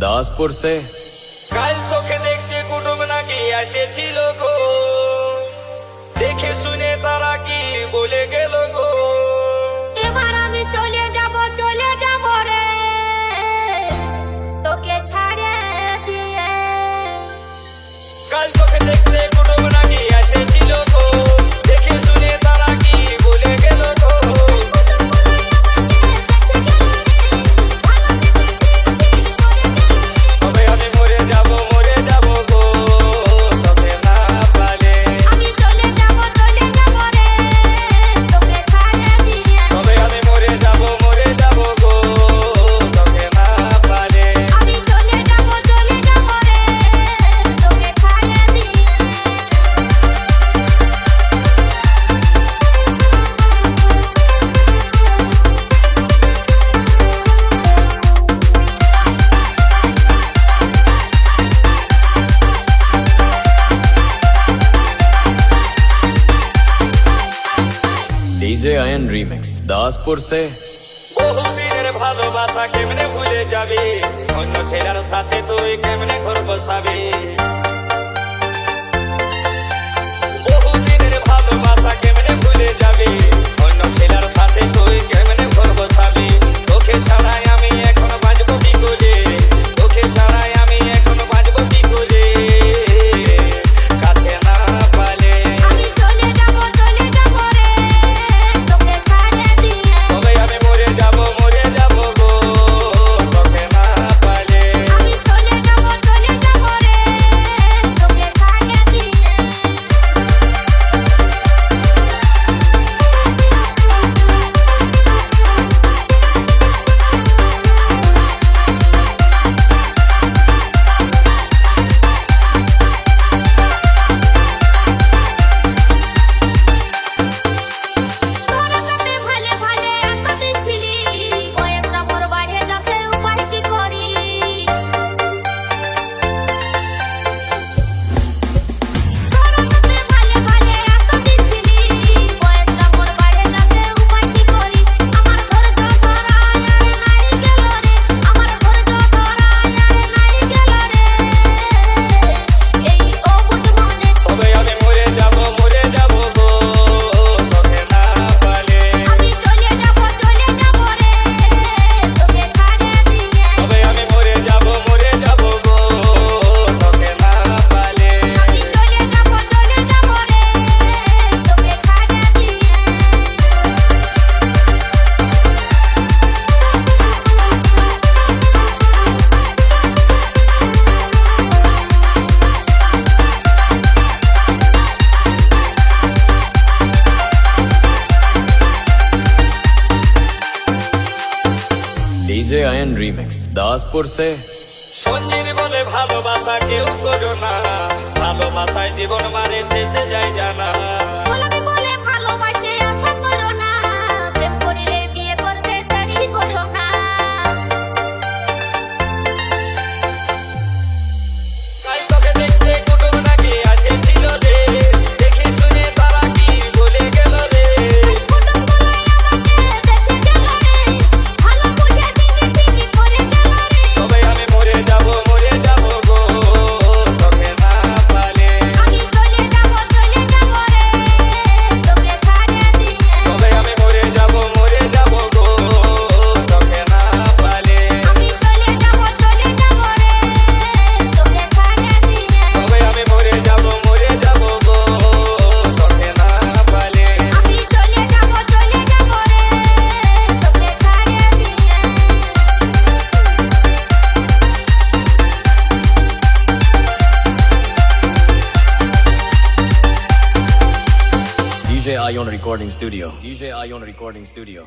दासपुर से। কাল তোকে দেখতে কুটুম নাকি এসেছিল গো, দেখে শুনে তারা কি বলে গেল গো। এবার আমি চলে যাব রে, তোকে ছাড়ে দিয়ে। কাল তোকে দেখতে কুটুম নাকি এসেছিল গো, দেখে শুনে তারা কি বলে গেল গো। তবে আমি মরে যাব গো, তোকে না পালে। আমি চলে যাব রে, তোকে ছাড়ে দিয়ে। তবে আমি মরে যাব গো, তোকে না পালে। আমি চলে যাব রে, তোকে ছাড়ে দিয়ে। डीजे आयन रीमिक्स दासपुर से। বহুদিনের ভালোবাসা কেমনে ভুলে যাবে, অন্য ছেলের সাথে তুই কেমনে ঘর বসাবে। বহুদিনের ভালোবাসা কেমনে ভুলে যাবে, অন্য ছেলের সাথে তুই কেমনে ঘর বসাবে। তোকে ছাড়াই আমি এখন বাঁচবো কি করে, তোকে ছাড়াই আমি এখন বাঁচবো কি করে, কাছে না পালে। আমি চলে যাব রে, তোকে ছাড়ে দিয়ে। তবে আমি মরে যাব গো, তোকে না পালে। আমি চলে যাব রে, তোকে ছাড়ে দিয়ে। তোর সাথে ভালে ভালে এতদিন ছিলি, বয়সটা মোর বাড়ে যাচ্ছে, উপায় কি করি। তোর সাথে ভালে ভালে এতদিন ছিলি, বয়সটা মোর বাড়ে যাচ্ছে, উপায় কি করি। আমার ঘর ধরায় নাই গেল রে, আমার ঘর ধরায় নাই গেল রে, এই অবুঝ মনে। তবে আমি মরে যাব গো, তোকে না পালে। আমি চলে যাব রে, তোকে ছাড়ে দিয়ে। তবে আমি মরে যাব গো, তোকে না পালে। আমি চলে যাব রে, তোকে ছাড়ে দিয়ে। डीजे आयन रीमिक्स दासपुर से। সঞ্জির বলে ভালোবাসা কেউ করো না, ভালোবাসায় জীবন মারে শেষে যায় জানা। গোলামি বলে ভালোবাসে আশা করো না, প্রেম করিলে বিয়ে করবে দেরি করো না। কাল তোকে দেখতে কুটুম নাকি এসেছিল রে, দেখে শুনে তারা কি বলে গেল রে। কুটুমগুলো আমাকে দেখে গেল রে, ভালো বুঝে চিনি করে গেল রে। তবে আমি মরে যাব গো, তোকে না পালে। আমি চলে যাব রে, তোকে ছাড়ে দিয়ে। তবে আমি মরে যাব গো, তোকে না পালে। আমি চলে যাব রে, তোকে ছাড়ে দিয়ে। তবে আমি মরে যাব গো, তোকে না পালে। আমি চলে যাব রে, তোকে ছাড়ে দিয়ে। DJ ion recording studio. DJ ion recording studio.